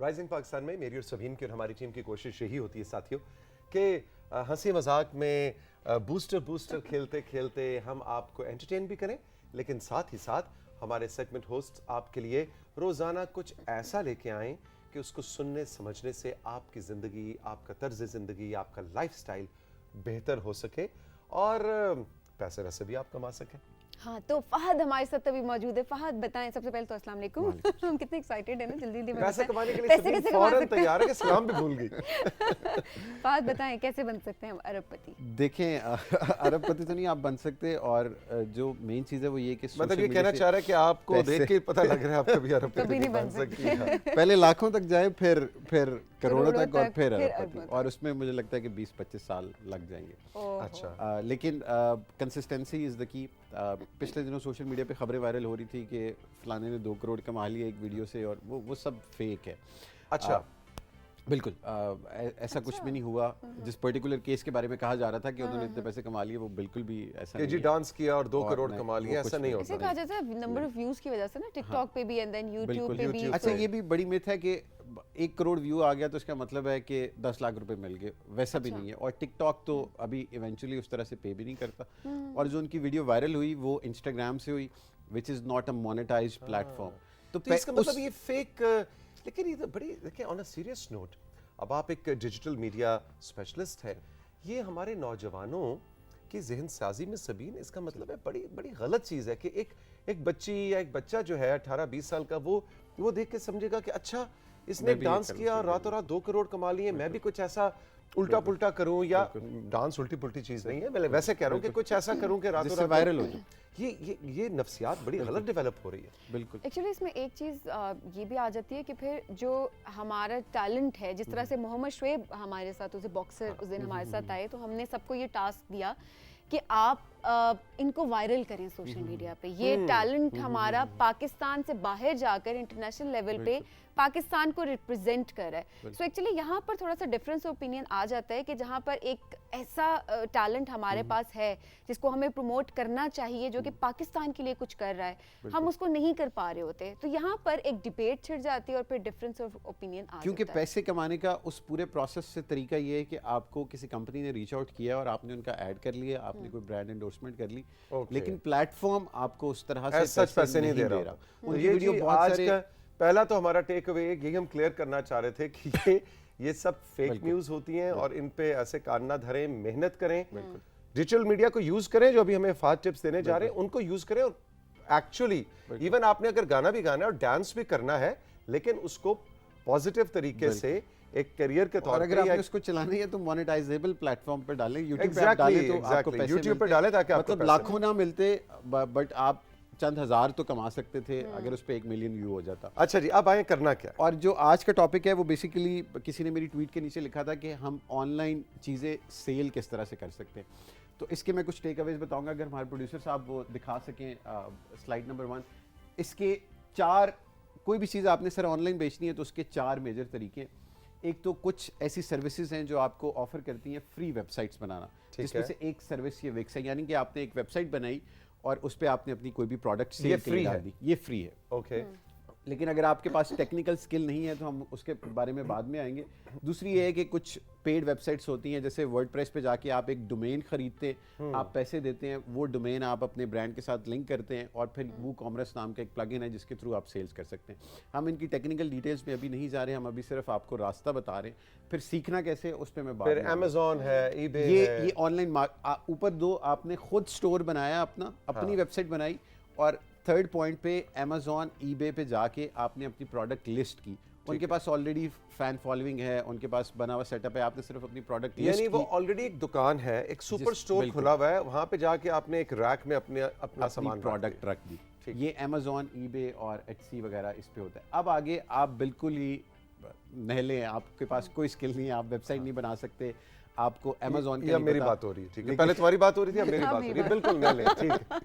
Rising Pakistan में मेरी और सभीन की और हमारी टीम की कोशिश यही होती है साथियों कि हंसी मजाक में बूस्टर खेलते खेलते हम आपको एंटरटेन भी करें, लेकिन साथ ही साथ हमारे सेगमेंट होस्ट आपके लिए रोज़ाना कुछ ऐसा लेके आएं कि उसको सुनने समझने से आपकी ज़िंदगी, आपका तर्ज ज़िंदगी, आपका लाइफस्टाइल बेहतर हो सके और पैसे वैसे भी आप कमा सकें। हाँ, तो फहद हमारे साथ अभी मौजूद है। फहद बताएं, सबसे पहले तो अस्सलाम वालेकुम। हम कितने एक्साइटेड हैं ना, जल्दी जल्दी पैसे कमाने के लिए पैसे सभी कैसे कमा फौरन सकते हैं? तैयार है कि सलाम भी भूल गई। फहद बताएं कैसे बन सकते हैं हम अरबपति? देखें अरबपति तो नहीं आप बन सकते, और जो मेन चीज़ है वो ये कि मतलब ये कहना चाह रहा है कि आपको देख के पता लग रहा है आप कभी अरबपति नहीं बन सकती। पहले लाखों तक जाए, फिर करोड़ों तक और फिर फिर अरबपति, अरबपति। और उसमें मुझे लगता है कि 20-25 साल लग जाएंगे। अच्छा, लेकिन कंसिस्टेंसी इज़ द की। पिछले दिनों सोशल मीडिया पे खबरें वायरल हो रही थी कि फलाने ने 2 करोड़ कमा लिया एक वीडियो से, और वो सब फेक है। अच्छा, बिल्कुल ऐसा कुछ भी नहीं हुआ। जिस पर्टिकुलर केस के बारे में कहा जा रहा था कि उन्होंने इतने पैसे कमा लिए, वो बिल्कुल भी ऐसा कि नहीं जी है। डांस किया और 2 और करोड़ नहीं, कमा वो लिया, कुछ ऐसा नहीं नहीं। इसे होता। कहा जाता है नंबर ऑफ व्यूज की वजह से ना, टिकटॉक पे भी एंड देन यूट्यूब बिल्कुल, पे भी। अच्छा, ये भी बड़ी मिथ है कि 1 करोड़ व्यू आ गया तो इसका मतलब है कि 10 लाख रुपए मिल गए, वैसा भी नहीं है। और टिकटॉक तो अभी इवेंचुअली उस तरह से पे भी नहीं करता, और जो उनकी वीडियो वायरल हुई वो इंस्टाग्राम से हुई, which is not a monetised platform. तो इसका मतलब ये फेक, लेकिन ये तो बड़ी, देखिए ऑन अ सीरियस नोट, अब आप एक डिजिटल मीडिया स्पेशलिस्ट हैं, ये हमारे नौजवानों की जहन साजी में सबीन, इसका मतलब है बड़ी बड़ी गलत चीज़ है कि एक बच्ची या एक बच्चा जो है 18-20 साल का, वो देख के समझेगा कि अच्छा इसने मैं भी ये डांस करूं, किया और सही रातों रात 2 करोड़ कमा लिए, मैं भी कुछ ऐसा उल्टा पुल्टा करूं, या डांस उल्टी पुल्टी चीज़ नहीं है, मैं वैसे कह रहा हूं कि कुछ ऐसा करूं कि रातों जिससे रात वायरल हो जाए। ये नफ्सियात बड़ी गलत डेवलप हो रही है। बिल्कुल एक्चुअली इसमें एक चीज़ ये भी आ जाती है कि फिर जो हमारा टैलेंट है, जिस तरह से मोहम्मद शुएब हमारे साथ, उसे बॉक्सर उस दिन हमारे साथ आए, तो हमने सबको ये टास्क दिया कि आप इनको वायरल करें सोशल मीडिया पे। ये टैलेंट हमारा पाकिस्तान से बाहर जाकर इंटरनेशनल लेवल पे पाकिस्तान को रिप्रेजेंट कर रहा है। सो एक्चुअली यहाँ पर थोड़ा सा डिफरेंस ओपिनियन आ जाता है कि जहाँ पर एक ऐसा टैलेंट हमारे पास है जिसको हमें प्रमोट करना चाहिए, जो कि पाकिस्तान के लिए कुछ कर रहा है, हम उसको नहीं कर पा रहे होते, तो यहाँ पर एक डिबेट छिड़ जाती है और फिर डिफरेंस ऑफ ओपिनियन आ क्योंकि जाता है। पैसे कमाने का उस पूरे प्रोसेस से तरीका ये है कि आपको किसी कंपनी ने रीच आउट किया और आपने उनका ऐड कर लिया, आपने कोई ब्रांड एंडोर्समेंट कर ली, लेकिन प्लेटफॉर्म आपको उस तरह से सच पैसे नहीं दे रहा। उनकी वीडियो बहुत आज सारे का पहला तो हमारा टेक अवे यही हम क्लियर करना चाह रहे थे कि ये सब फेक न्यूज़ होती हैं और इन पे ऐसे कान ना धरें, मेहनत करें, डिजिटल मीडिया को यूज़ करें, जो अभी हमें फास्ट टिप्स देने जा रहे हैं उनको यूज़ करें। और एक्चुअली इवन आपने अगर गाना भी गाना है और डांस भी करना है, लेकिन उसको पॉजिटिव तरीके से एक करियर के तौर और पर, अगर आपने उसको चलाना है तो मोनेटाइजेबल प्लेटफॉर्म पर डालें, यूट्यूब पे आप Exactly, डालें तो आपको exactly. पैसे YouTube पे मिलते, डालें ताकि आपको मतलब पैसे लाखों ना मिलते, बट आप चंद हजार तो कमा सकते थे अगर उस पे 1 मिलियन व्यू हो जाता। अच्छा जी, अब आए करना क्या। और जो आज का टॉपिक है वो बेसिकली किसी ने मेरी ट्वीट के नीचे लिखा था कि हम ऑनलाइन चीज़ें सेल किस तरह से कर सकते हैं। तो इसके मैं कुछ टेक अवेज बताऊंगा, अगर हमारे प्रोड्यूसर साहब वो दिखा सकें स्लाइड नंबर 1। इसके 4, कोई भी चीज़ आपने सर ऑनलाइन बेचनी है तो उसके 4 मेजर तरीके हैं। एक तो कुछ ऐसी सर्विसेज हैं जो आपको ऑफर करती हैं फ्री वेबसाइट्स बनाना, जिसमें से एक सर्विस ये विक्स है, यानी कि आपने एक वेबसाइट बनाई और उस पर आपने अपनी कोई भी प्रोडक्ट सेल के लिए डाल दी, ये फ्री है। ओके, लेकिन अगर आपके पास टेक्निकल स्किल नहीं है तो हम उसके बारे में बाद में आएंगे। दूसरी ये है कि कुछ पेड वेबसाइट्स होती हैं, जैसे वर्डप्रेस पे जाके आप एक डोमेन खरीदते हैं, आप पैसे देते हैं, वो डोमेन आप अपने ब्रांड के साथ लिंक करते हैं और फिर वूकॉमर्स नाम का एक प्लगइन है जिसके थ्रू आप सेल्स कर सकते हैं। हम इनकी टेक्निकल डिटेल्स में अभी नहीं जा रहे, हम अभी सिर्फ आपको रास्ता बता रहे हैं, फिर सीखना कैसे उस पर मैं फिर बात। Amazon है, eBay ये है। ये ऑनलाइन ऊपर 2 आपने खुद स्टोर बनाया, अपनी वेबसाइट बनाई, और थर्ड पॉइंट पे Amazon, eBay पे जाके आपने अपनी प्रोडक्ट लिस्ट की। उनके पास ऑलरेडी फैन फॉलोइंग है, उनके पास बना हुआ सेटअप है, आपने सिर्फ अपनी प्रोडक्ट लिस्ट यानी की। वो ऑलरेडी एक दुकान है, एक सुपर स्टोर खुला हुआ है, वहां पे जाके आपने एक रैक में अपना सामान प्रोडक्ट रख दी। ये Amazon, eBay और Etsy वगैरह इस पे होता है। अब आगे आप बिल्कुल ही नहले हैं, आपके पास कोई स्किल नहीं है, आप वेबसाइट नहीं बना सकते, आपको Amazon या मेरी बात हो रही है, ठीक है, पहले तुम्हारी बात हो रही थी, अब मेरी बात हो रही है, बिल्कुल मैं ले, ठीक है।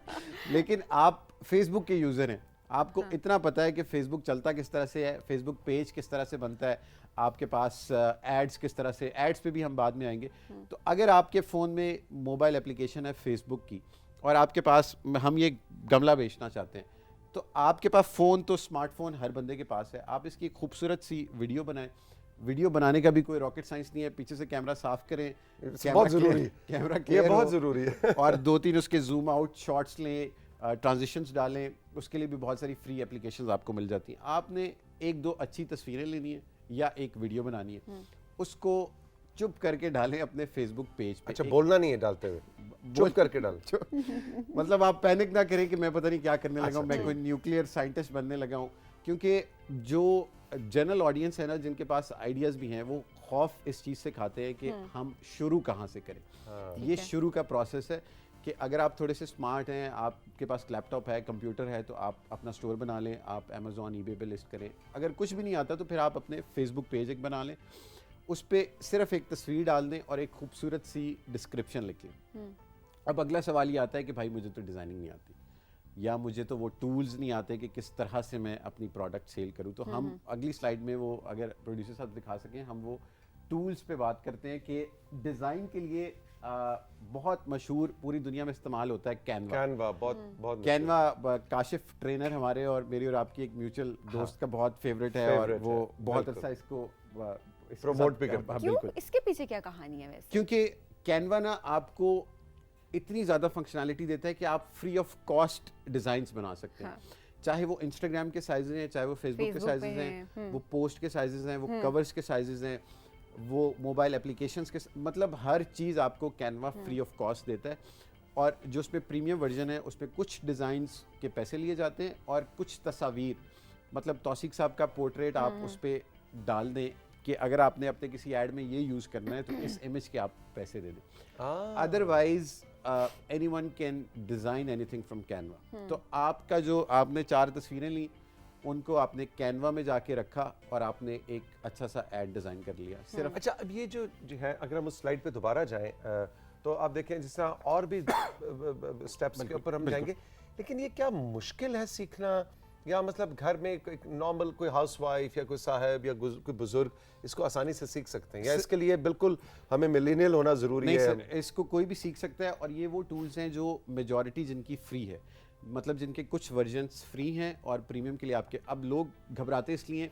लेकिन आप फेसबुक के यूज़र हैं, आपको इतना पता है कि फेसबुक चलता किस तरह से है, फेसबुक पेज किस तरह से बनता है, आपके पास एड्स किस तरह से, एड्स पे भी हम बाद में आएंगे। तो अगर आपके फ़ोन में मोबाइल एप्लीकेशन है फेसबुक की और आपके पास, हम ये गमला बेचना चाहते हैं, तो आपके पास फ़ोन, तो स्मार्टफोन हर बंदे के पास है, आप इसकी एक खूबसूरत सी वीडियो बनाएं। वीडियो बनाने का भी कोई रॉकेट साइंस नहीं है, पीछे से कैमरा साफ करें, बहुत ज़रूरी है, कैमरा ये क्लियर बहुत हो, ज़रूरी है। और 2-3 उसके जूम आउट शॉट्स लें, ट्रांजिशंस डालें, उसके लिए भी बहुत सारी फ्री एप्लीकेशंस आपको मिल जाती हैं। आपने 1-2 अच्छी तस्वीरें लेनी है या एक वीडियो बनानी है, उसको चुप करके डालें अपने फेसबुक पेज पे। अच्छा, बोलना नहीं है डालते हुए, चुप करके डाल। मतलब आप पैनिक ना करें कि मैं पता नहीं क्या करने लगा हूँ, मैं अच्छा, कोई न्यूक्लियर साइंटिस्ट बनने लगा हूँ, क्योंकि जो जनरल ऑडियंस है ना, जिनके पास आइडियाज़ भी हैं, वो खौफ इस चीज़ से खाते हैं कि हम शुरू कहाँ से करें। ये शुरू का प्रोसेस है कि अगर आप थोड़े से स्मार्ट हैं, आपके पास लैपटॉप है, कंप्यूटर है, तो आप अपना स्टोर बना लें, आप अमेज़ॉन, ईबे पे लिस्ट करें। अगर कुछ भी नहीं आता तो फिर आप अपने फेसबुक पेज एक बना लें, उस पर सिर्फ एक तस्वीर डाल दें और एक खूबसूरत सी डिस्क्रिप्शन लिख लें। अब अगला सवाल ये आता है कि भाई मुझे तो डिज़ाइनिंग नहीं आती, या मुझे तो वो टूल्स नहीं आते कि किस तरह से मैं अपनी प्रोडक्ट सेल करूं। तो हम अगली स्लाइड में वो, अगर प्रोड्यूसर साहब दिखा सकें, हम वो टूल्स पे बात करते हैं कि डिज़ाइन के लिए बहुत मशहूर पूरी दुनिया में इस्तेमाल होता है कैनवा। कैनवा बहुत बहुत कैनवा काशिफ ट्रेनर हमारे और मेरी और आपकी एक म्यूचुअल दोस्त का बहुत फेवरेट है, और Favorite वो है, बहुत बिल्कुल। अच्छा इसको Promote भी करता है। क्यों, बिल्कुल, इसके पीछे क्या कहानी है वैसे? क्योंकि कैनवा ना आपको इतनी ज़्यादा फंक्शनैलिटी देता है कि आप फ्री ऑफ कॉस्ट डिज़ाइंस बना सकते हैं। चाहे वो इंस्टाग्राम के साइजेस हैं, चाहे वो फेसबुक के Facebook साइजेस पे हैं, वो पोस्ट के साइजेस हैं, वो कवर्स के साइजेस हैं, वो मोबाइल एप्लीकेशंस के, मतलब हर चीज़ आपको कैनवा फ्री ऑफ कॉस्ट देता है। और जो उसमें प्रीमियम वर्जन है, उसमें कुछ डिज़ाइंस के पैसे लिए जाते हैं और कुछ तस्वीर, मतलब तौसीक साहब का पोर्ट्रेट आप उस पर डाल दें कि अगर आपने अपने किसी ऐड में ये यूज़ करना है तो इस इमेज के आप पैसे दे दें। Otherwise anyone can design anything from Canva. तो आपका जो आपने 4 तस्वीरें ली, उनको आपने कैनवा में जाके रखा और आपने एक अच्छा सा ऐड डिज़ाइन कर लिया सिर्फ। अच्छा, अब ये जो है, अगर हम उस स्लाइड पे दोबारा जाएं, तो आप देखें जिस तरह और भी स्टेप्स के ऊपर हम जाएंगे, लेकिन ये क्या मुश्किल है सीखना, या मतलब घर में एक नॉर्मल कोई हाउसवाइफ या कोई साहब या कोई बुजुर्ग इसको आसानी से सीख सकते हैं, या इसके लिए बिल्कुल हमें मिलेनियल होना ज़रूरी नहीं है? सर, इसको कोई भी सीख सकता है, और ये वो टूल्स हैं जो मेजॉरिटी जिनकी फ्री है, मतलब जिनके कुछ वर्जन्स फ्री हैं और प्रीमियम के लिए आपके। अब लोग घबराते इसलिए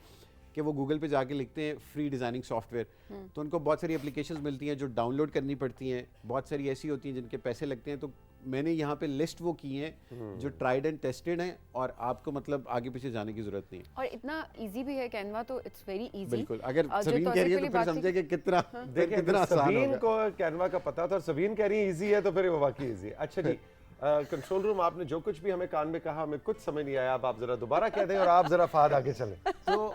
कि वो गूगल पे जाके लिखते हैं फ्री डिज़ाइनिंग सॉफ्टवेयर, तो उनको बहुत सारी एप्लीकेशंस मिलती हैं जो डाउनलोड करनी पड़ती हैं, बहुत सारी ऐसी होती हैं जिनके पैसे लगते हैं। तो मैंने यहाँ पे लिस्ट वो की हैं जो ट्राइड एंड टेस्टेड हैं, और आपको मतलब आगे पीछे जाने की ज़रूरत नहीं है। और इतना इजी भी है कैनवा, तो इट्स वेरी इजी। बिल्कुल, अगर जो सबीन कह रही है तो फिर समझे कि कितना देखिए, कितना आसान सबीन होगा। को कैनवा का पता था और सबीन कह रही है इजी है, तो फिर वो वाकई इजी है। अच्छा जी, कंट्रोल रूम, आपने जो कुछ भी हमें कान में कहा हमें कुछ समझ नहीं आया, अब आप जरा दोबारा कह दें और आप जरा फाद आगे चलें। तो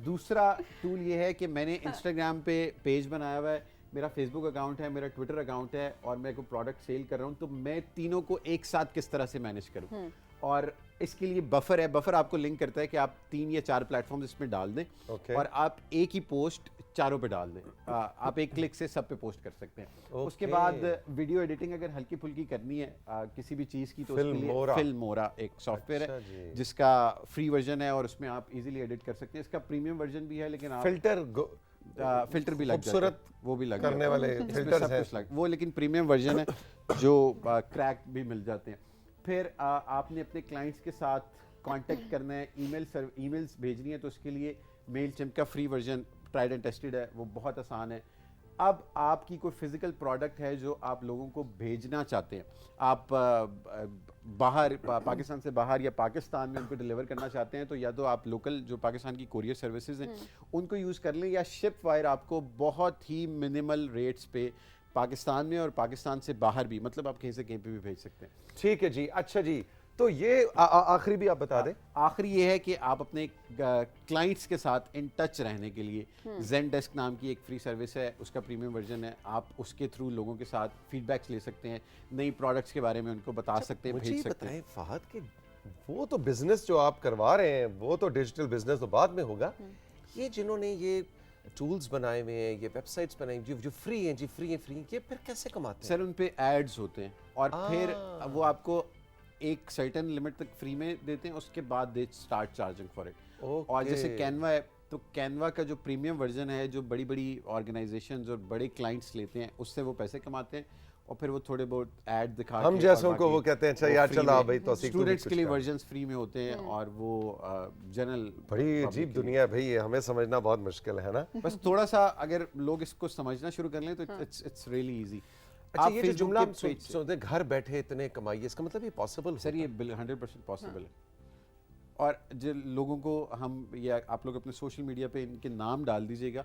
दूसरा टूल ये है कि मैंने इंस्टाग्राम पे पेज बनाया हुआ है, मेरा फेसबुक अकाउंट है, मेरा ट्विटर अकाउंट है, और मैं कोई प्रोडक्ट सेल कर रहा हूँ, तो मैं तीनों को एक साथ किस तरह से मैनेज करूँ। और इसके लिए बफर है, बफर आपको लिंक करता है कि आप 3 या 4 प्लेटफॉर्म इसमें डाल दें, Okay. और आप एक ही पोस्ट चारों पे डाल दें। आप एक क्लिक से सब पे पोस्ट कर सकते हैं। उसके बाद वीडियो एडिटिंग अगर हल्की फुल्की करनी है किसी भी चीज़ की, तो उसके लिए फिल्मोरा एक सॉफ्टवेयर है जिसका फ्री वर्जन है, और उसमें आप इजीली एडिट कर सकते हैं। इसका प्रीमियम वर्जन भी है, लेकिन आप फिल्टर भी लग जाता है, वो भी लग करने वाले फिल्टर्स हैं वो, लेकिन प्रीमियम वर्जन है जो क्रैक भी मिल जाते हैं। फिर आपने अपने क्लाइंट्स के साथ कांटेक्ट करना है, ईमेल्स भेजनी है, तो उसके लिए मेलचिम्प का free version tried and tested है, वो बहुत आसान है। अब आपकी कोई फिजिकल प्रोडक्ट है जो आप लोगों को भेजना चाहते हैं, आप बाहर पाकिस्तान से बाहर या पाकिस्तान में उनको डिलीवर करना चाहते हैं, तो या तो आप लोकल जो पाकिस्तान की कोरियर सर्विसेज हैं उनको यूज़ कर लें, या शिप वायर आपको बहुत ही मिनिमल रेट्स पे पाकिस्तान में और पाकिस्तान से बाहर भी, मतलब आप कहीं से कहीं पे भी भेज सकते हैं। ठीक है जी। अच्छा जी, तो ये आखिरी भी आप बता दें। आखिरी ये है कि आप अपने क्लाइंट्स के साथ इन टच रहने के लिए ज़ेनडेस्क नाम की एक फ्री सर्विस है, उसका प्रीमियम वर्जन है, आप उसके थ्रू लोगों के साथ फीडबैक्स ले सकते हैं, नई प्रोडक्ट्स के बारे में उनको बता सकते हैं, भेज सकते हैं। फहद के वो तो बिजनेस जो आप करवा रहे हैं, वो तो डिजिटल बिजनेस तो बाद में होगा। ये जिन्होंने ये टूल्स बनाए हुए हैं, ये वेबसाइट्स बनाई जो फ्री हैं जी, फ्री हैं, ये फिर कैसे कमाते हैं? सर, उन पे एड्स होते हैं, और फिर वो आपको एक सर्टेन लिमिट तक फ्री में देते हैं, उसके बाद they start charging for it. और जैसे कैनवा है, तो कैनवा का जो प्रीमियम वर्जन है, जो बड़ी बड़ी ऑर्गेनाइजेशंस और बड़े क्लाइंट्स लेते हैं, उससे वो पैसे कमाते हैं। और फिर वो थोड़े बहुत ऐड दिखा हम के जैसों और को वो बाकी कहते हैं अच्छा वो यार free चलो में। आओ भाई तौसीफ को भी स्टूडेंट्स कुछ के लिए करो। वर्जन्स फ्री में होते हैं और वो जनरल बड़ी अजीब दुनिया है भाई, ये हमें समझना बहुत मुश्किल है ना। बस थोड़ा सा अगर लोग इसको समझना शुरू कर लें तो इट्स रियली इजी। अच्छा, ये जो जुमला हम सोचते हैं घर बैठे इतने कमाइए, इसका मतलब ये पॉसिबल सर ये 100% पॉसिबल है। और जो लोगों को हम या आप लोग अपने सोशल मीडिया पे इनके नाम डाल दीजिएगा,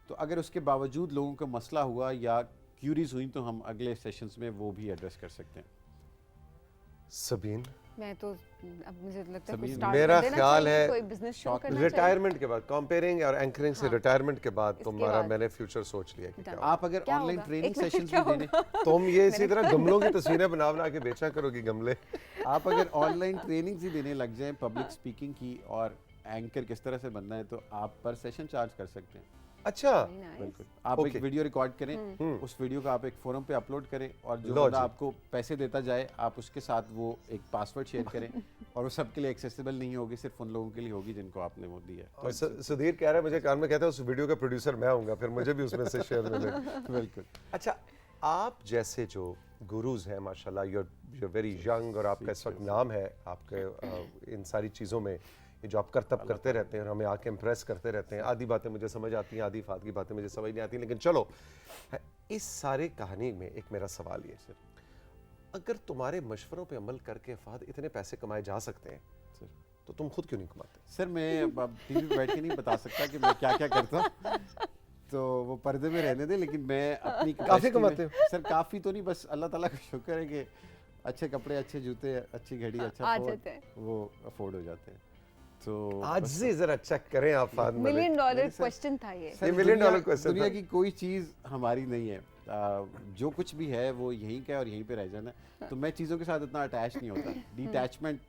तो अगर उसके बावजूद लोगों का मसला हुआ या क्यूरीज हुई तो हम अगले सेशंस में वो भी एड्रेस कर सकते हैं। सबीन, मैं तो अब मुझे लगता है सभी- कुछ स्टार्ट मेरा कर देना ख्याल चाहिए, है कोई बिजनेस शुरू शौक- करना चाहिए। रिटायरमेंट के बाद कंपेयरिंग और एंकरिंग से हाँ। रिटायरमेंट के बाद इसके तुम्हारा बाद। मैंने फ्यूचर सोच लिया कि क्या Done. होगा। आप अगर क्या ऑनलाइन होगा? ट्रेनिंग एक मिनट, सेशंस क्या भी देने तुम ये इसी तरह गमलों की तस्वीरें बना बना के बेचा करोगी गमले। आप अगर ऑनलाइन ट्रेनिंग ही देने लग जाएं पब्लिक स्पीकिंग की और एंकर किस तरह से बनना है तो आप पर सेशन चार्ज कर सकते हैं। अच्छा, Very nice. बिल्कुल। आप Okay. एक वीडियो रिकॉर्ड करें, उस वीडियो का आप एक फोरम पे अपलोड करें और जो लो बंदा जी। आपको पैसे देता जाए आप उसके साथ वो एक पासवर्ड शेयर करें और वो सबके लिए एक्सेसिबल नहीं होगी, सिर्फ उन लोगों के लिए होगी जिनको आपने वो दिया है। और सुधीर कह रहा है मुझे कान में कहता है उस वीडियो का प्रोड्यूसर मैं होऊंगा, फिर मुझे भी उसमें से शेयर मिलेगा। बिल्कुल। अच्छा, आप जैसे जो गुरुज हैं माशाल्लाह, यू वेरी यंग और आपका इस वक्त नाम है आपके इन सारी चीज़ों में, ये जो आप करतब करते रहते हैं और हमें आके इम्प्रेस करते रहते हैं। आधी बातें मुझे समझ आती हैं, आधी फात की बातें मुझे समझ नहीं आती, लेकिन चलो इस सारे कहानी में एक मेरा सवाल ये है, अगर तुम्हारे मशवरों पे अमल करके फाद इतने पैसे कमाए जा सकते हैं सर। तो तुम खुद क्यों नहीं कमाते? सर मैं अब टीवी पे बैठ के नहीं बता सकता कि मैं क्या क्या करता हूँ, तो वो पर्दे में रहने दे, लेकिन मैं अपनी capacity कमाते में- सर काफ़ी तो नहीं, बस अल्लाह ताला का शुक्र है कि अच्छे कपड़े, अच्छे जूते, अच्छी घड़ी, अच्छा आ फोन जाते हैं। वो अफोर्ड हो जाते हैं। तो आज से जरा चेक करें आप फाद मलिक। $1 million नहीं, सर। क्वेश्चन था ये। सर, ये $1 million दुनिया- question दुनिया था। की कोई चीज़ हमारी नहीं है। जो कुछ भी है वो यहीं का है और यहीं पे रह जाना है। तो मैं चीज़ों के साथ इतना अटैच नहीं होता। डिटैचमेंट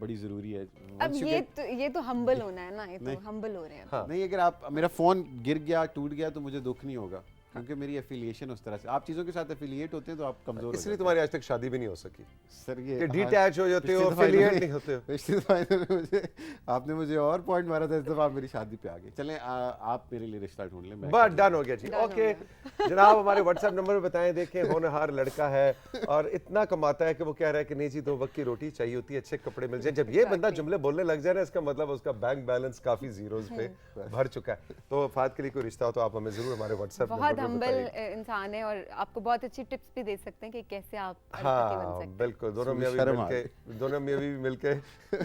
बड़ी ज़रूरी है। अब Once you ये get- तो हम्बल होना है ना, ये तो नहीं। हम्बल हो रहे हैं। हाँ। नहीं, अगर आप मेरा फ़ोन गिर गया, टूट गया तो मुझे दुख नहीं होगा क्योंकि मेरी एफिलिएशन उस तरह से। आप चीज़ों के साथ एफिलिएट होते हैं तो आप कमज़ोर हो इसलिए जाते तुम्हारी आज तक शादी भी नहीं हो सकी हैं। सर ये कि डिटैच हो जाते हो, पिछली दफ़ा affiliate इन्होंने- नहीं होते हो। पिछली दफ़ा इन्होंने मुझे आपने मुझे और पॉइंट मारा था, इस दफ़ा आप मेरी शादी पे आ गए। चलें आप मेरे लिए रिश्ता ढूंढ लें। मैं बस कर डन हो गया जी। Done हो ओके जनाब, हमारे व्हाट्सएप नंबर पे बताएं, देखें होनहार लड़का है और इतना कमाता है कि वो कह रहा है कि नहीं जी 2 वक्त की रोटी चाहिए होती है, अच्छे कपड़े मिल जाए। जब ये बंदा जुमले बोलने लग जाए ना, इसका मतलब उसका बैंक बैलेंस काफी जीरोस पे भर चुका है। तो फाद के लिए कोई रिश्ता हो तो आप हमें जरूर हमारे व्हाट्सएप बहुत नंबर पे हम्बल बताइए। इंसान है और आपको बहुत अच्छी टिप्स भी दे सकते हैं कि कैसे आप अरबपति बन हाँ सकते हैं। बिल्कुल, दोनों मुझे में शर्म आ मिलके दोनों में भी मिलके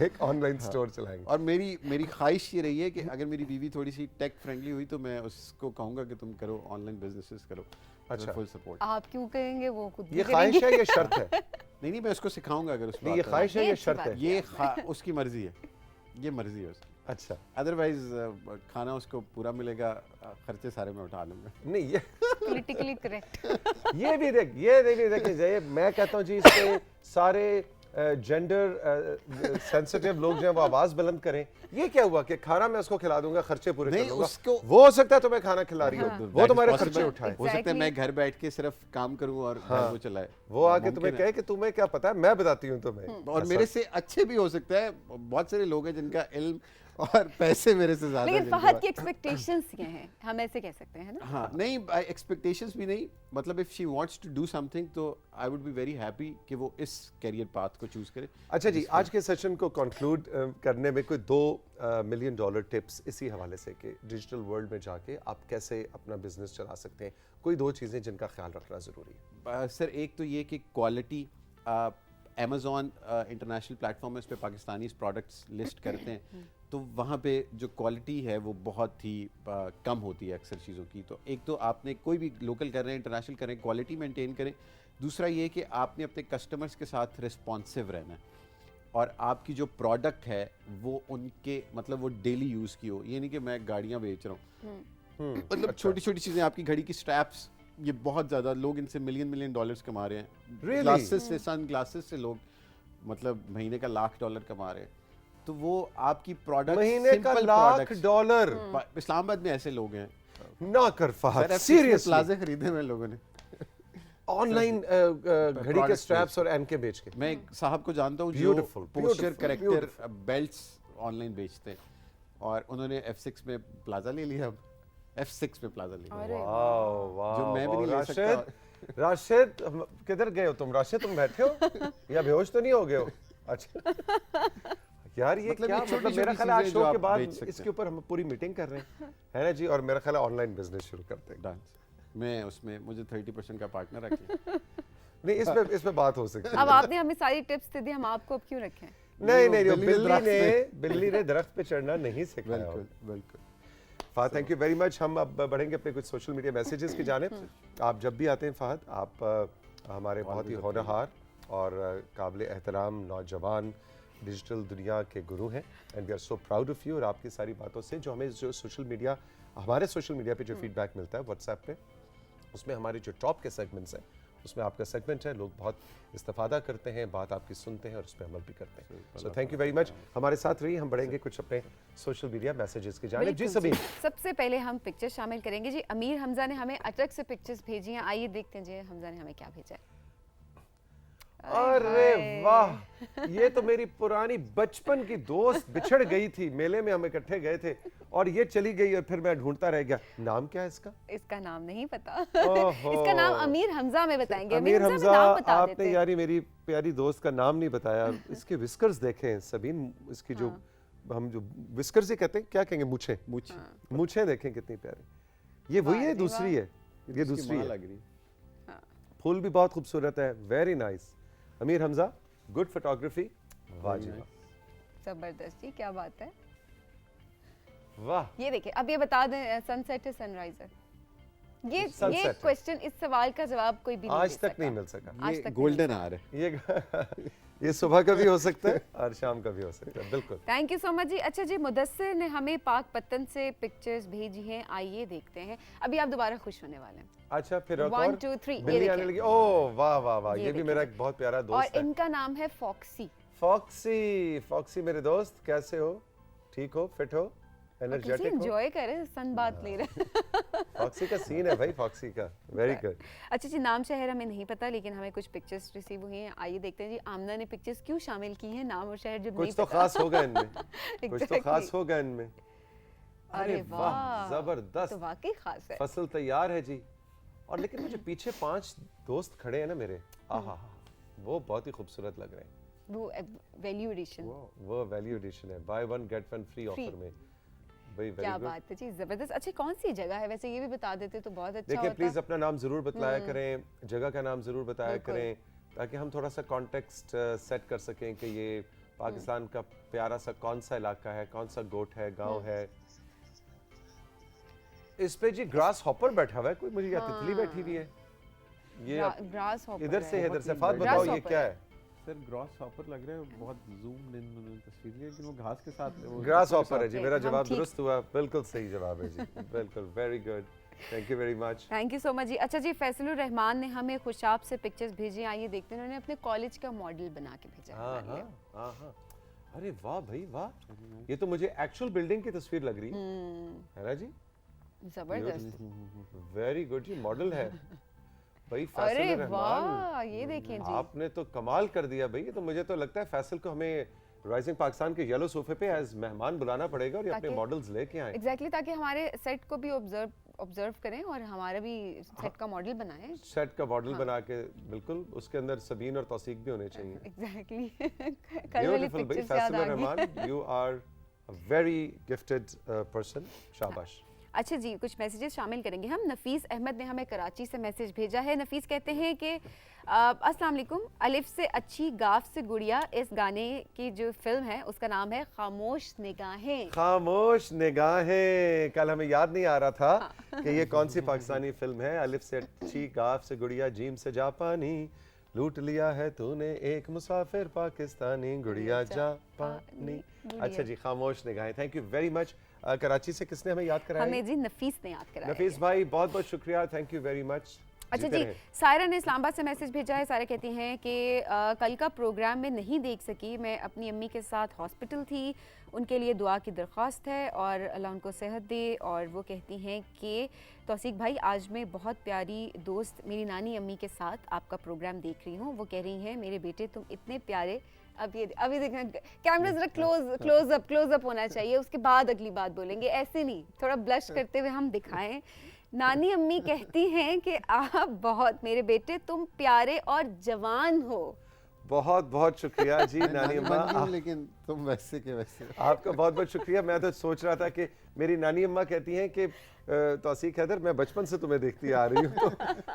एक ऑनलाइन स्टोर चलाएंगे। और मेरी ख्वाहिश ये रही है कि अगर मेरी बीवी थोड़ी सी टेक फ्रेंडली हुई तो मैं उसको कहूँगा कि तुम करो ऑनलाइन बिजनेसेस करो। अच्छा। Full support. आप क्यों कहेंगे, वो खुद ये भी ख्वाहिश करेंगे। है, ये शर्त है? नहीं मैं उसको सिखाऊंगा अगर उसको नहीं, ये आता है। ख्वाहिश है, ये ये अच्छी शर्त बात है? है। ये उसकी मर्जी है, ये मर्जी है उसकी। अच्छा, अदरवाइज खाना उसको पूरा मिलेगा, खर्चे सारे मैं उठा लूंगा। नहीं ये पॉलिटिकली करेक्ट। ये भी देख, ये देखिए देखिए ये मैं कहता हूँ जी, इसके सारे जेंडर सेंसिटिव लोग जो हैं वो आवाज बुलंद करें। ये क्या हुआ कि खाना मैं उसको खिला दूंगा, खर्चे पूरे कर नहीं, लूंगा। उसको- वो हो सकता है तुम्हें खाना खिला रही हो, हाँ। वो तुम्हारे That is खर्चे possible। उठाए। हो सकता है Exactly। मैं घर बैठ के सिर्फ काम करूं और घर वो चलाए। वो आके मुमकिन तुम्हें है। कहे कि तुम्हें क्या पता है, मैं बताती हूँ तुम्हें। और मेरे से अच्छे भी हो सकता है। बहुत सारे लोग हैं जिनका इल्म और पैसे मेरे से ज्यादा लेकिन जिनके फहद पास- की एक्सपेक्टेशंस ये हैं, हम ऐसे कह सकते हैं ना। हाँ नहीं, एक्सपेक्टेशंस भी नहीं, मतलब if she wants to do something तो I would be very happy कि वो इस करियर पाथ को चूज करे। अच्छा जी, आज के सेशन को कंक्लूड करने में कोई $2 million टिप्स इसी हवाले से कि डिजिटल वर्ल्ड में जाके आप कैसे अपना बिजनेस चला सकते हैं, कोई 2 चीज़ें जिनका ख्याल रखना ज़रूरी है। सर एक तो ये कि क्वालिटी, अमेज़ॉन इंटरनेशनल प्लेटफॉर्म है, उस पर पाकिस्तानी प्रोडक्ट्स लिस्ट करते हैं तो वहाँ पे जो क्वालिटी है वो बहुत ही कम होती है अक्सर चीज़ों की। तो एक तो आपने कोई भी लोकल कर रहे हैं, इंटरनेशनल कर रहे हैं, क्वालिटी मेंटेन करें। दूसरा ये कि आपने अपने कस्टमर्स के साथ रिस्पॉन्सिव रहना है और आपकी जो प्रोडक्ट है वो उनके मतलब वो डेली यूज़ की हो। ये नहीं कि मैं गाड़ियाँ बेच रहा हूँ, मतलब छोटी छोटी चीज़ें, आपकी घड़ी की स्ट्रैप्स, ये बहुत ज़्यादा लोग इनसे मिलियन डॉलर्स कमा रहे हैं। Really? ग्लासेस से, सन ग्लासेस से लोग मतलब महीने का $1,00,000 कमा रहे हैं। तो वो आपकी प्रोडक्ट, महीने का $1,00,000 इस्लामाबाद में ऐसे लोग हैं। ना कर फहद, सीरियसली प्लाजे खरीदे हुए लोगों ने। ऑनलाइन घड़ी के Products स्ट्रैप्स और एनके बेच के। मैं एक साहब को जानता हूँ जो Beautiful, posture beautiful, character belts online बेचते हैं और उन्होंने F6 में प्लाजा ले लिया। अब F6 में प्लाजा ले लिया। अरे वाह वाह जो मैं भी वाह, नहीं ले राशिद, सकता। राशिद किधर गए हो तुम? राशिद तुम बैठे हो या बेहोश तो नहीं हो गए हो? अच्छा यार ये मतलब क्या ये छोटी मतलब मेरा छोटी ख्याल है आज चीजें शो जो के आप बाद बेच सकते इसके हैं। ऊपर हम पूरी मीटिंग कर रहे हैं, है ना जी? और मेरा ख्याल है ऑनलाइन बिजनेस शुरू करते हैं। डांस मैं उसमें मुझे 30% का पार्टनर रखें। नहीं इस पे बात हो सकती है। अब आपने हमें सारी टिप्स दे दी, हम आपको अब क्यों रखें? नहीं नहीं बिल्ली बिल्ली ने दरख्त ने दरख्त पे चढ़ना नहीं सिखाया। बिल्कुल बिल्कुल। Fahad thank you very much. हम अब बढ़ेंगे अपने कुछ सोशल मीडिया मैसेजेस की जानिब। आप जब भी आते हैं फहद, आप हमारे बहुत ही होनहार और काबिल एहतराम नौजवान डिजिटल दुनिया के गुरु हैं and we are so proud of you. और आपकी सारी बातों से जो हमें जो हमारे सोशल मीडिया पे जो फीडबैक मिलता है व्हाट्सएप पे, उसमें हमारे जो टॉप के सेगमेंट्स हैं उसमें आपका सेगमेंट है, लोग बहुत इस्तेफादा करते हैं, बात आपकी सुनते हैं और उस पर अमल भी करते हैं। So thank you very much, हमारे साथ रहिए। हम बढ़ेंगे कुछ अपने सोशल मीडिया मैसेजेस की जानिब। जी बिल्कुल सभी सबसे पहले हम पिक्चर्स शामिल करेंगे जी। अमीर हमजा ने हमें अटक से पिक्चर्स भेजी हैं, आइए देखते हैं जी हमजा ने हमें क्या भेजा है। अरे वाह, ये तो मेरी पुरानी बचपन की दोस्त बिछड़ गई थी, मेले में हम इकट्ठे गए थे और ये चली गई और फिर मैं ढूंढता रह गया। नाम क्या है इसका? इसका नाम नहीं पता। ओहो। इसका नाम अमीर हमजा में बताएंगे। अमीर में हमजा, नाम बता आपने देते। यारी मेरी प्यारी दोस्त का नाम नहीं बताया। इसके विस्कर्स देखें सबीन, इसकी जो हम जो विस्कर्स ही कहते हैं, क्या कहेंगे, मूछें, मूछें देखें कितनी प्यारी। ये वही है, दूसरी है, ये दूसरी है। लग रही। फूल भी बहुत खूबसूरत है, very nice. Amir Hamza, good photography, वाह जी वाह, जबरदस्त जी, क्या बात है। वाह। ये देखिए, अब ये बता दें सनसेट है सनराइज है? ये Sunset है। क्वेश्चन, इस सवाल का जवाब कोई भी नहीं आज दे तक सका। नहीं मिल सका। आज ये तक गोल्डन आवर है। ये सुबह का भी हो सकता है और शाम का भी हो सकता है, बिल्कुल। थैंक यू सो मच जी। अच्छा जी, मुदस्सिर ने हमें पाक पत्तन से पिक्चर्स भेजी हैं, आइए देखते हैं। अभी आप दोबारा खुश होने वाले हैं। अच्छा फिर एक 1 और 2 3 बिल्ली आने लगी। ओह वाह वाह वाह, ये ये भी देखिए। मेरा एक बहुत प्यारा और दोस्त है। इनका नाम है फॉक्सी। फॉक्सी, फॉक्सी मेरे दोस्त, कैसे हो? ठीक हो, फिट हो, कैसे एनर्जेटिक हो? एंजॉय कर रहे हैं, सन बात ले रहे हैं। फॉक्सी का सीन है भाई, फॉक्सी का, वेरी गुड। अच्छा जी, नाम शहर हमें नहीं पता, लेकिन हमें कुछ पिक्चर्स रिसीव हुई हैं, आइए देखते हैं जी। आमना ने पिक्चर्स क्यों शामिल की हैं, नाम और शहर जब नहीं कुछ तो पता। खास होगा इनमें, कुछ तो Exactly. खास होगा इनमें। अरे वाह, जबरदस्त। तो वाकई खास है। फसल तैयार है जी। और लेकिन मुझे पीछे 5 दोस्त खड़े हैं ना मेरे, आहा, वो बहुत ही खूबसूरत लग रहे हैं। वो वैल्यू एडिशन, वो वैल्यू एडिशन है, बाय 1 गेट 1 फ्री ऑफर में। भाई वेरी क्या गुड। बात है जी, जबरदस्त। अच्छा, कौन सी जगह है वैसे, ये भी बता देते तो बहुत अच्छा देखिए होता। प्लीज अपना नाम जरूर बताया करें, जगह का नाम जरूर बताया बिल्कुल। करें, ताकि हम थोड़ा सा कॉन्टेक्स्ट सेट कर सकें कि ये पाकिस्तान का प्यारा सा कौन सा इलाका है, कौन सा गोट है, गांव है। इस पे जी ग्रास हॉपर बैठा हुआ है कोई, मुझे या तितली बैठी हुई है। ये ग्रास हॉपर इधर से इधर से, फात Grasshopper बताओ ये क्या है? सर ग्रॉस हॉपर लग रहा है, बहुत जूम इन तस्वीर है, लेकिन वो घास के साथ ग्रास हॉपर है जी, Okay, मेरा हम जवाब ठीक- दुरुस्त हुआ, बिल्कुल सही जवाब है जी, बिल्कुल, very good, thank you very much. Thank you so much जी। अच्छा जी, फैसलुर रहमान ने हमें खुशाब से पिक्चर्स भेजी, आइए देखते हैं। उन्होंने अपने कॉलेज का मॉडल बना के भेजा है हाँ हमारे लिए। हाँ हाँ, अरे वाह भाई वाह, ये तो मुझे एक्चुअल बिल्डिंग की तस्वीर लग रही है ना जी? जबरदस्त। वेरी गुड जी, मॉडल है भाई अरे फैसल रहमान। वाह, ये देखें जी। आपने तो कमाल कर दिया भाई। ये तो मुझे तो लगता है फैसल को हमें राइजिंग पाकिस्तान के येलो सोफे पे एज मेहमान बुलाना पड़ेगा और ये अपने ताकि- मॉडल्स लेके आए। एग्जैक्टली, ताकि हमारे सेट को भी ऑब्जर्व करें और हमारा भी सेट का मॉडल बनाएं। सेट का मॉडल बना के, बिल्कुल उसके अंदर सबीन और तौसीक भी होने चाहिए। एग्जैक्टली। कल वाली ब्यूटीफुल भाई, पिक्चर्स याद फैसल आ गई। Rahman, you are a very gifted person, शाबाश। अच्छा जी, कुछ मैसेजेस शामिल करेंगे हम। नफीस अहमद ने हमें कराची से मैसेज भेजा है। नफीस कहते हैं कि अस्सलाम वालेकुम, अलिफ से अच्छी गाफ से गुड़िया, इस गाने की जो फिल्म है उसका नाम है खामोश निगाहें। खामोश निगाहें, कल हमें याद नहीं आ रहा था कि ये कौन सी पाकिस्तानी फिल्म है। अलिफ से अच्छी, गाफ से गुड़िया, जीम से जापानी, लूट लिया है तूने एक मुसाफिर पाकिस्तानी, गुड़िया जापानी। अच्छा जी, खामोश निगाहें, thank you very much. Karachi से किसने हमें याद कराया? हमें जी नफीस ने याद कराया। नफीस भाई, बहुत बहुत शुक्रिया, थैंक यू वेरी मच। अच्छा जी, सायरा ने इस्लामाबाद से मैसेज भेजा है। सायरा कहती हैं कि कल का प्रोग्राम में नहीं देख सकी, मैं अपनी अम्मी के साथ हॉस्पिटल थी, उनके लिए दुआ की दरख्वास्त है और अल्लाह उनको सेहत दे। और वो कहती हैं कि तौसीक भाई, आज मैं बहुत प्यारी दोस्त मेरी नानी अम्मी के साथ आपका प्रोग्राम देख रही हूँ। वो कह रही हैं मेरे बेटे तुम इतने प्यारे, अभी देखना, कैमरा जरा क्लोज अप होना चाहिए, उसके बाद अगली बात बोलेंगे, ऐसे नहीं, थोड़ा ब्लश करते हुए हम दिखाएं नानी अम्मी कहती हैं कि आप बहुत, मेरे बेटे तुम प्यारे और जवान हो। बहुत बहुत शुक्रिया जी नानी अम्मा, बन गई हूँ, लेकिन तुम वैसे के वैसे हो। आपका बहुत बहुत शुक्रिया। मैं तो सोच रहा था कि मेरी नानी अम्मा कहती हैं कि तौसीक हैदर मैं बचपन से तुम्हें देखती आ रही हूँ, तो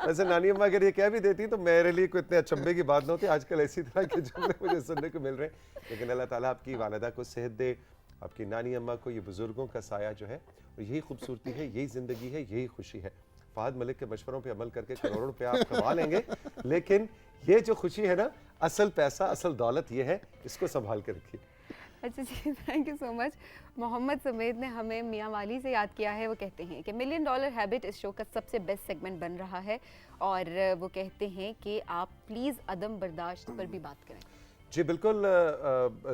वैसे नानी अम्मा अगर ये कह भी देती तो मेरे लिए कोई इतने अचंभे की बात न होती। आजकल ऐसी तरह के जुमले मुझे सुनने को मिल रहे हैं, लेकिन अल्लाह ताला आपकी वालिदा को सेहत दे, आपकी नानी अम्मा को, ये बुजुर्गों का साया जो है, और यही खूबसूरती है, यही ज़िंदगी है, यही खुशी है। फ़हद मलिक के मशवरों पे अमल करके करोड़ों रुपया आप कमा लेंगे, लेकिन ये जो खुशी है ना, असल पैसा, असल दौलत ये है, इसको संभाल के रखिए। अच्छा जी, thank you so much. Mohammad Samed ने हमें मियाँ वाली से याद किया है। वो कहते हैं कि मिलियन डॉलर हैबिट इस शो का सबसे बेस्ट सेगमेंट बन रहा है, और वो कहते हैं कि आप प्लीज़ अदम बर्दाश्त पर भी बात करें। जी बिल्कुल,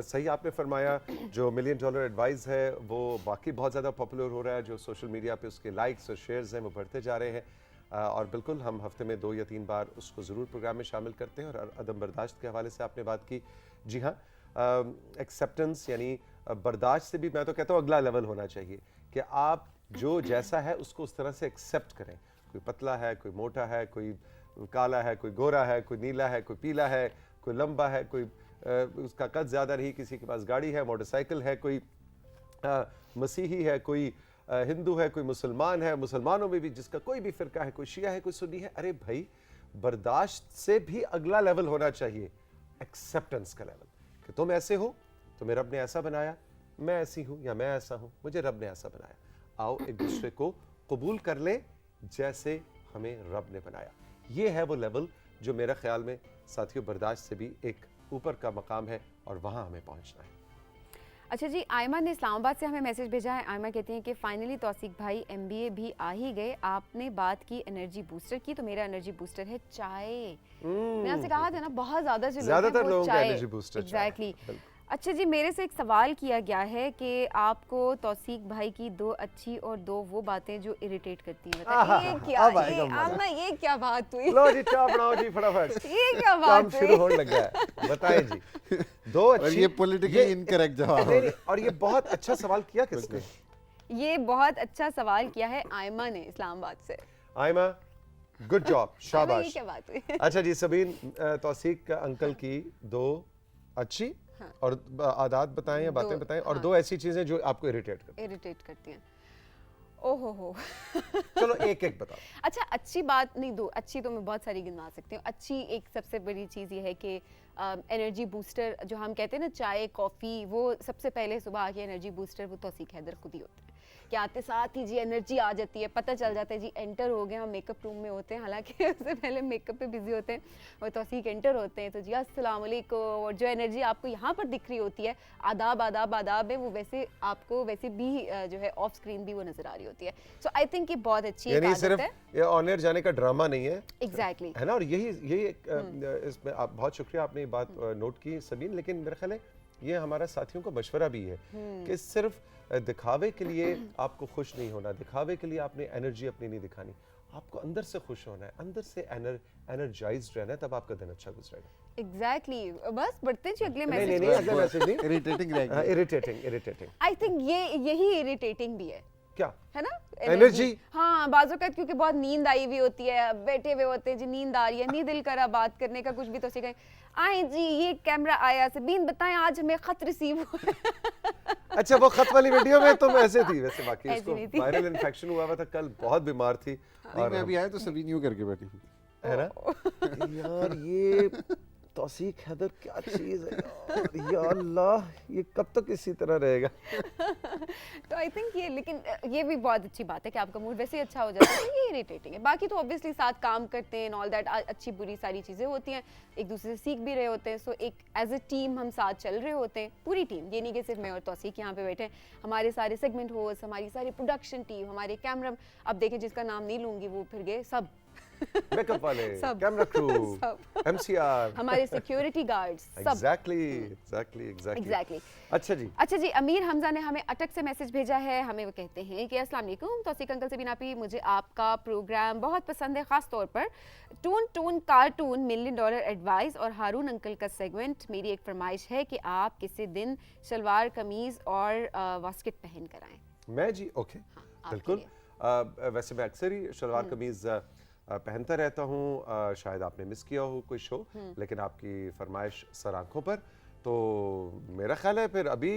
सही आपने फरमाया। जो मिलियन डॉलर एडवाइस है वो बाकी बहुत ज़्यादा पॉपुलर हो रहा है, जो सोशल मीडिया पे उसके लाइक्स और शेयर्स हैं वो बढ़ते जा रहे हैं, और बिल्कुल हम हफ्ते में 2 या 3 बार उसको ज़रूर प्रोग्राम में शामिल करते हैं। और अदम बर्दाश्त के हवाले से आपने बात की, जी हाँ, एक्सेप्टेंस यानी बर्दाश्त से भी मैं तो कहता हूँ अगला लेवल होना चाहिए कि आप जो जैसा है उसको उस तरह से एक्सेप्ट करें। कोई पतला है, कोई मोटा है, कोई काला है, कोई गोरा है, कोई नीला है, कोई पीला है, कोई लंबा है, कोई उसका कद ज़्यादा नहीं, किसी के पास गाड़ी है, मोटरसाइकिल है, कोई मसीही है, कोई हिंदू है, कोई मुसलमान है, मुसलमानों में भी जिसका कोई भी फ़िरका है, कोई शिया है, कोई सुन्नी है। अरे भाई, बर्दाश्त से भी अगला लेवल होना चाहिए, एक्सेप्टेंस का लेवल, कि तुम ऐसे हो, तुम्हें रब ने ऐसा बनाया, मैं ऐसी हूँ या मैं ऐसा हूँ, मुझे रब ने ऐसा बनाया। आओ एक दूसरे को कबूल कर लें जैसे हमें रब ने बनाया। ये है वो लेवल जो मेरा ख्याल में साथियों बर्दाश्त से भी एक ऊपर का मकाम है, और वहाँ हमें पहुँचना है। अच्छा जी, आयमा ने इस्लामाबाद से हमें मैसेज भेजा है। आयमा कहती हैं कि फाइनली तौसीक भाई MBA भी आ ही गए। आपने बात की एनर्जी बूस्टर की, तो मेरा एनर्जी बूस्टर है चाय। मैंने आपसे कहा था ना, बहुत ज़्यादातर लोगों का चाय, एनर्जी बूस्टर एग्जैक्टली। अच्छा जी, मेरे से एक सवाल किया गया है कि आपको तौसीक भाई की 2 अच्छी और 2 वो बातें जो इरिटेट करती हैं, ये क्या, ये आमा, ये क्या बात हुई? लो जी, चाय बनाओ जी फटाफट। ये क्या बात काम हुई? शुरू होने लग गया है, बताएं जी। 2 और अच्छी, ये पॉलिटिकली इनकरेक्ट जवाब है। और ये बहुत अच्छा सवाल किया किसने? ये बहुत अच्छा सवाल किया है आयमा ने इस्लामाबाद से। आयमा, गुड जॉब, आयमा, ये शाबाश। क्या बात हुई? अच्छा जी, सबीन, तौसीक अंकल की 2 अच्छी और आदत बताएं या बातें बताएं, और 2 ऐसी चीजें जो आपको इरिटेट करती हैं। ओहो हो। चलो एक एक बताओ। अच्छा, अच्छी बात नहीं, 2 अच्छी तो मैं बहुत सारी गिनवा सकती हूँ। अच्छी एक सबसे बड़ी चीज़ ये है कि एनर्जी बूस्टर जो हम कहते हैं ना, चाय कॉफ़ी, वो सबसे पहले सुबह आके एनर्जी बूस्टर वो तौसीक हैदर खुद ही होते हैं कि आते साथ ही जी एनर्जी आ जाती है, पता चल जाता है जी एंटर हो गए। हम मेकअप रूम में होते हैं, हालांकि उससे पहले मेकअप पे बिजी होते हैं, और तौसीक एंटर होते हैं तो जी अस्सलाम वालेकुम, और जो एनर्जी आपको यहाँ पर दिख रही होती है, आदाब आदाब आदाब है, वो वैसे आपको वैसे भी जो है ऑफ स्क्रीन भी वो नजर आ रही होती है। सो आई थिंक ये बहुत अच्छी एक यानी आदत सिर्फ है। ये ऑन एयर जाने का ड्रामा नहीं है, एग्जैक्टली है ना। और यही इसमें आप बहुत शुक्रिया, आपने ये बात नोट की सबीन, लेकिन मेरा ख्याल है ये हमारा साथियों को मशवरा भी है कि सिर्फ दिखावे के लिए आपको खुश नहीं होना, दिखावे के लिए आपने एनर्जी अपनी नहीं दिखानी, आपको अंदर से खुश होना है, अंदर से एनर्जाइज्ड रहना है, तब आपका दिन अच्छा गुजरेगा। एग्जैक्टली बस बढ़ते जी अगले मैसेज नहीं, अगला मैसेज नहीं, इरिटेटिंग रह गया। इरिटेटिंग आई थिंक यही इरिटेटिंग भी है, क्या है ना, एनर्जी। हाँ, बाजू का क्योंकि बहुत नींद आई हुई होती है, बैठे हुए होते हैं जी, नींद आ रही है, नहीं दिल करा बात करने का, कुछ भी तो सीखें, आए जी ये कैमरा आया, सबीन बताएं आज हमें खत रिसीव हुआ। अच्छा, वो खत वाली वीडियो में तुम ऐसे थी, वैसे बाकी ऐसी उसको नहीं थी। वायरल इन्फेक्शन हुआ हुआ था, कल बहुत बीमार थी, नहीं, मैं अभी आया तो सभी न्यू करके बैठी थी, है ना। यार ये तौसीक हैदर क्या चीज़ है यार, या अल्लाह, ये कब तक इसी तरह रहेगा। तो आई थिंक ये, लेकिन ये भी बहुत अच्छी बात है कि आपका मूड वैसे ही अच्छा हो जाता है, तो ये इरिटेटिंग है। बाकी तो ऑब्वियसली साथ काम करते हैं, ऑल दैट, अच्छी बुरी सारी चीज़ें होती हैं, एक दूसरे से सीख भी रहे होते हैं। सो एक एज अ टीम हम साथ चल रहे होते हैं, पूरी टीम, ये नहीं कि सिर्फ मैं और तौसीक यहाँ पे बैठे हैं, हमारे सारे सेगमेंट होस्ट, हमारी सारी प्रोडक्शन टीम, हमारे कैमरा, अब देखें जिसका नाम नहीं लूँगी वो फिर गए सब, मेकअप वाले, सब। कैमरा क्रू, सब। MCR, हमारे सिक्योरिटी गार्ड्स, सब। एग्जैक्टली। अच्छा जी, अमीर हमजा ने हमें अटक से मैसेज भेजा है। हमें वो कहते हैं कि अस्सलाम वालेकुम तौसीक अंकल से बिनापी, मुझे आपका प्रोग्राम बहुत पसंद है, ख़ास तौर पर toon cartoon million dollar advice और हारून अंकल का सेगमेंट। मेरी एक फरमाइश है कि आप किसी दिन शलवार कमीज़ और वास्केट पहन कर आएँ। मैं जी, ओके, बिल्कुल। वैसे मैं अक्सर ही शलवार कमीज पहनता रहता हूँ, शायद आपने मिस किया हो कोई शो, लेकिन आपकी फरमाइश सर आंखों पर, तो मेरा ख्याल है फिर अभी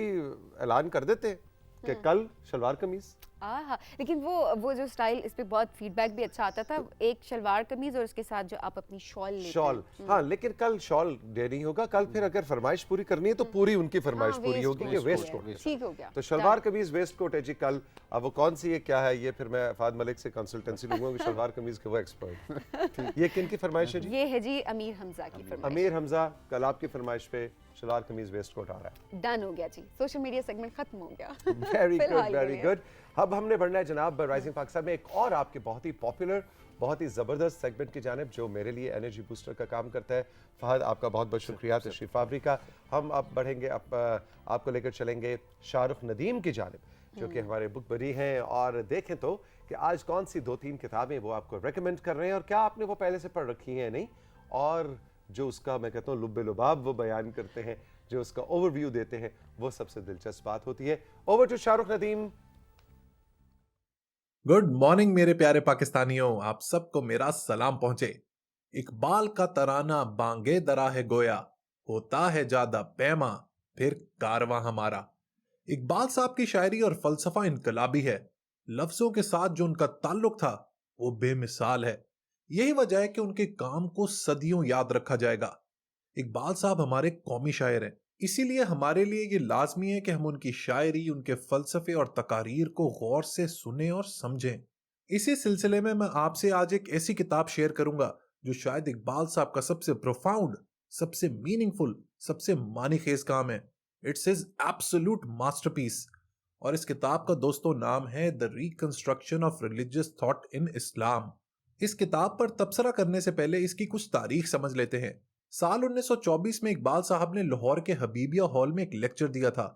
ऐलान कर देते हैं कि कल शलवार कमीज। हाँ, लेकिन वो जो स्टाइल, इस पे बहुत फीडबैक भी अच्छा आता था, एक शलवार कमीज और उसके साथ जो आप अपनी शॉल लेते शॉल, हाँ, लेकिन कल शॉल डे नहीं होगा, कल फिर अगर फरमाइश पूरी करनी है तो पूरी उनकी फरमाइश पूरी होगी कि वेस्ट कोट। ठीक हो गया, तो शलवार कमीज वेस्ट कोट है जी कल। अब वो कौन सी है, क्या है, ये फिर मैं फाद मलिक से कंसल्टेंसी लूंगा कि शलवार कमीज के वो एक्सपर्ट। ये किन की फरमाइश है जी? ये है जी अमीर हमजा की फरमाइश। अमीर हमजा, कल आपकी फरमाइश पे शलवार कमीज वेस्ट कोट आ रहा है। डन हो गया जी, सोशल मीडिया सेगमेंट खत्म हो गया। Very good, very good. अब हमने बढ़ना है जनाब राइजिंग पाकिस्तान में एक और आपके बहुत ही पॉपुलर, बहुत ही ज़बरदस्त सेगमेंट की जानिब, जो मेरे लिए एनर्जी बूस्टर का काम करता है। फहद, आपका बहुत बहुत शुक्रिया तशरीफ आवरी का। हम अब बढ़ेंगे, आपको लेकर चलेंगे शाहरुख नदीम की जानिब, जो कि हमारे बुक बरी हैं, और देखें तो कि आज कौन सी 2-3 किताबें वो आपको रेकमेंड कर रहे हैं और क्या आपने वो पहले से पढ़ रखी हैं नहीं, और जो उसका मैं कहता हूँ लुब्बे लुबाब वो बयान करते हैं, जो उसका ओवरव्यू देते हैं, वो सबसे दिलचस्प बात होती है। Over to Shahrukh Nadeem. Good morning मेरे प्यारे पाकिस्तानियों, आप सबको मेरा सलाम पहुंचे। इकबाल का तराना बांगे दरा है गोया, होता है ज्यादा पैमा फिर कारवां हमारा। इकबाल साहब की शायरी और फलसफा इनकलाबी है। लफ्जों के साथ जो उनका ताल्लुक था वो बेमिसाल है। यही वजह है कि उनके काम को सदियों याद रखा जाएगा। इकबाल साहब हमारे कौमी शायर हैं, इसीलिए हमारे लिए ये लाजमी है कि हम उनकी शायरी, उनके फलसफे और तकारीर को गौर से सुने और समझें। इसी सिलसिले में मैं आपसे आज एक ऐसी किताब शेयर करूंगा जो शायद इकबाल साहब का सबसे प्रोफाउंड, सबसे मीनिंगफुल, सबसे मानीखेज काम है। It's his absolute masterpiece. और इस किताब का दोस्तों नाम है the reconstruction of religious thought in Islam. इस किताब पर तबसरा करने से पहले इसकी कुछ तारीख समझ लेते हैं। साल 1924 में इकबाल साहब ने लाहौर के हबीबिया हॉल में एक लेक्चर दिया था,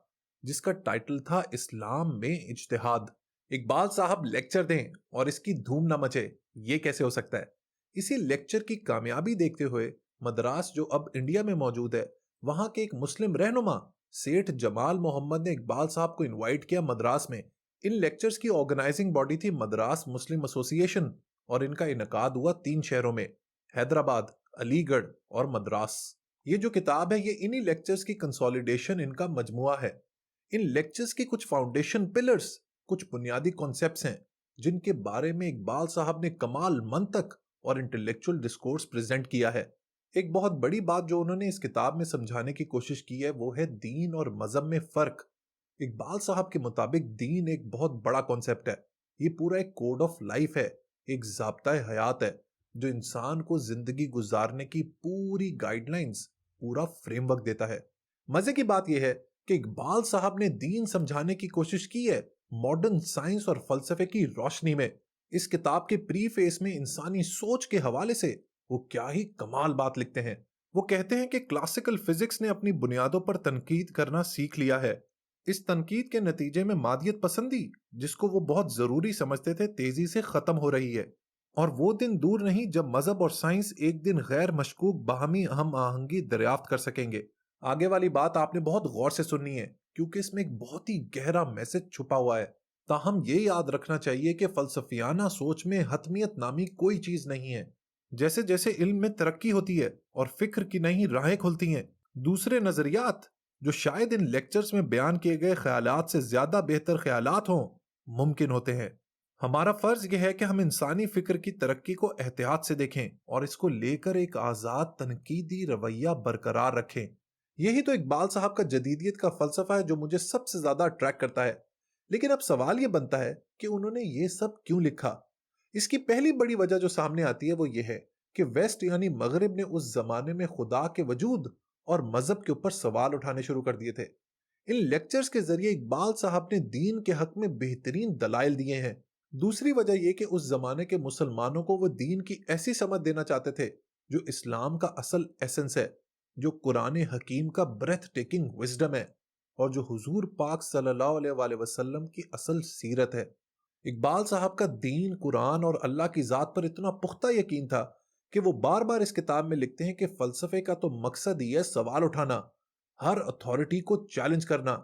जिसका टाइटल था इस्लाम में इज्तिहाद। इकबाल साहब लेक्चर दें और इसकी धूम न मचे, ये कैसे हो सकता है? इसी लेक्चर की कामयाबी देखते हुए मद्रास, जो अब इंडिया में मौजूद है, वहां के एक मुस्लिम रहनुमा सेठ जमाल मोहम्मद ने इकबाल साहब को इनवाइट किया मद्रास में। इन लेक्चर्स की ऑर्गेनाइजिंग बॉडी थी मद्रास मुस्लिम एसोसिएशन, और इनका इनकाद हुआ 3 शहरों में, हैदराबाद, अलीगढ़ और मद्रास। ये जो किताब है, ये इन्हीं लेक्चर्स की कंसोलिडेशन, इनका मजमुआ है। इन लेक्चर्स की कुछ फाउंडेशन पिलर्स, कुछ बुनियादी कॉन्सेप्ट्स हैं, जिनके बारे में इकबाल साहब ने कमाल मंतक और इंटेलेक्चुअल डिस्कोर्स प्रेजेंट किया है। एक बहुत बड़ी बात जो उन्होंने इस किताब में समझाने की कोशिश की है, वो है दीन और मजहब में फर्क। इकबाल साहब के मुताबिक दीन एक बहुत बड़ा कॉन्सेप्ट है। ये पूरा एक कोड ऑफ लाइफ है, एक ज़ाब्ता हयात है, जो इंसान को जिंदगी गुजारने की पूरी गाइडलाइंस, पूरा फ्रेमवर्क देता है। मजे की बात यह है कि इकबाल साहब ने दीन समझाने की कोशिश की है मॉडर्न साइंस और फलसफे की रोशनी में। इस किताब के प्रीफेस में इंसानी सोच के हवाले से वो क्या ही कमाल बात लिखते हैं। वो कहते हैं कि क्लासिकल फिजिक्स ने अपनी बुनियादों पर तनकीद करना सीख लिया है। इस तनकीद के नतीजे में मादियत पसंदी, जिसको वो बहुत जरूरी समझते थे, तेजी से खत्म हो रही है। और वो दिन दूर नहीं जब मजहब और साइंस एक दिन गैर मशकूक बाहमी हम आहंगी दरियाफ्त कर सकेंगे। आगे वाली बात आपने बहुत गौर से सुननी है, क्योंकि इसमें एक बहुत ही गहरा मैसेज छुपा हुआ है। ताहम ये याद रखना चाहिए कि फलसफियाना सोच में हतमियत नामी कोई चीज नहीं है। जैसे जैसे इल्म में तरक्की होती है और फिक्र की नई राहें खुलती हैं, दूसरे नजरियात, जो शायद इन लेक्चर्स में बयान किए गए ख्यालात से ज्यादा बेहतर ख्यालात हों, मुमकिन होते हैं। हमारा फर्ज यह है कि हम इंसानी फिक्र की तरक्की को एहतियात से देखें और इसको लेकर एक आजाद तनकीदी रवैया बरकरार रखें। यही तो इकबाल साहब का जदीदियत का फलसफा है, जो मुझे सबसे ज्यादा अट्रैक्ट करता है। लेकिन अब सवाल यह बनता है कि उन्होंने ये सब क्यों लिखा। इसकी पहली बड़ी वजह जो सामने आती है वो ये है कि वेस्ट यानी मगरिब ने उस जमाने में खुदा के वजूद और मजहब के ऊपर सवाल उठाने शुरू कर दिए थे। इन लेक्चर्स के जरिए इकबाल साहब ने दीन के हक में बेहतरीन दलाइल दिए हैं। दूसरी वजह यह कि उस जमाने के मुसलमानों को वो दीन की ऐसी समझ देना चाहते थे जो इस्लाम का असल एसेंस है, जो कुरान हकीम का ब्रेथ टेकिंग विजडम है और जो हुजूर पाक सल्लल्लाहु अलैहि वसल्लम की असल सीरत है। इकबाल साहब का दीन, कुरान और अल्लाह की जात पर इतना पुख्ता यकीन था कि वो बार बार इस किताब में लिखते हैं कि फलसफे का तो मकसद ही है सवाल उठाना, हर अथॉरिटी को चैलेंज करना,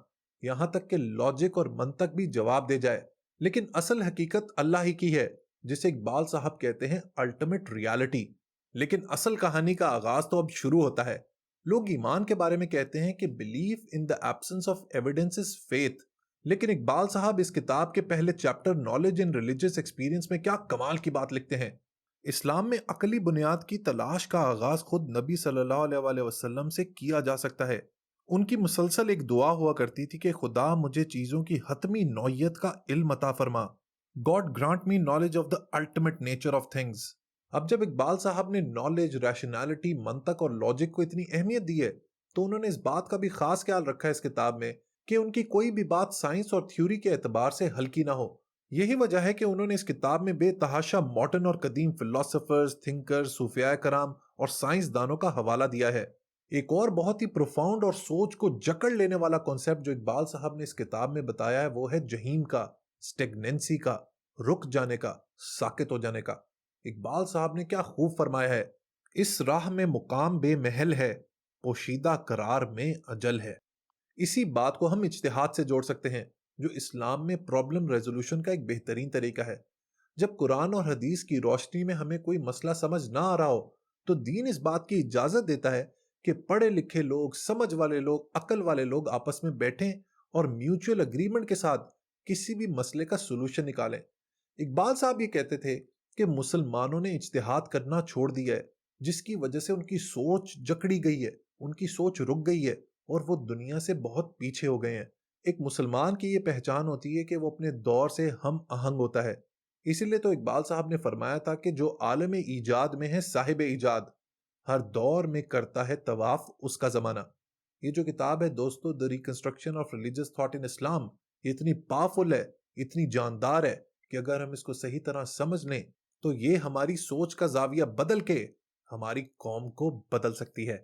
यहां तक कि लॉजिक और मंतक भी जवाब दे जाए। लेकिन असल हकीकत अल्लाह ही की है, जिसे इकबाल साहब कहते हैं अल्टीमेट रियलिटी। लेकिन असल कहानी का आगाज तो अब शुरू होता है। लोग ईमान के बारे में कहते हैं कि belief in the absence of evidence is faith, लेकिन इकबाल साहब इस किताब के पहले chapter knowledge in religious experience में क्या कमाल की बात लिखते हैं। इस्लाम में अकली बुनियाद की तलाश का आगाज खुद नबी सल्लल्लाहु अलैहि वसल्लम से किया जा सकता है। उनकी मुसलसल एक दुआ हुआ करती थी कि खुदा मुझे चीजों की हतमी नौइयत का इल्म अता फरमा। God grant me knowledge of the ultimate nature of things. अब जब इकबाल साहब ने नॉलेज, रैशनैलिटी, मंतक और लॉजिक को इतनी अहमियत दी है, तो उन्होंने इस बात का भी खास ख्याल रखा है इस किताब में कि उनकी कोई भी बात साइंस और थ्योरी के एतबार से हल्की ना हो। यही वजह है कि उन्होंने इस किताब में बेतहाशा मॉडर्न और कदीम फिलोसोफर्स, थिंकर्स, सूफिया कराम और साइंसदानों का हवाला दिया है। एक और बहुत ही प्रोफाउंड और सोच को जकड़ लेने वाला कॉन्सेप्ट जो इकबाल साहब ने इस किताब में बताया है, वो है जहीम का, स्टेगनेंसी का, रुक जाने का, साकित हो जाने का। इकबाल साहब ने क्या खूब फरमाया है, इस राह में मुकाम बेमहल है, पोशीदा करार में अजल है। इसी बात को हम इज्तिहाद से जोड़ सकते हैं, जो इस्लाम में प्रॉब्लम रेजोल्यूशन का एक बेहतरीन तरीका है। जब कुरान और हदीस की रोशनी में हमें कोई मसला समझ ना आ रहा हो, तो दीन इस बात की इजाजत देता है कि पढ़े लिखे लोग, समझ वाले लोग, अकल वाले लोग आपस में बैठें और म्यूचुअल अग्रीमेंट के साथ किसी भी मसले का सोल्यूशन निकालें। इकबाल साहब ये कहते थे कि मुसलमानों ने इज्तिहाद करना छोड़ दिया है, जिसकी वजह से उनकी सोच जकड़ी गई है, उनकी सोच रुक गई है और वो दुनिया से बहुत पीछे हो गए हैं। एक मुसलमान की ये पहचान होती है कि वो अपने दौर से हम आहंग होता है। इसीलिए तो इकबाल साहब ने फरमाया था कि जो आलम ईजाद में है साहिब ईजाद, हर दौर में करता है तवाफ उसका जमाना। ये जो किताब है दोस्तों, the reconstruction of religious thought in Islam, ये इतनी पावरफुल है, इतनी जानदार है कि अगर हम इसको सही तरह समझ लें तो ये हमारी सोच का जाविया बदल के हमारी कौम को बदल सकती है।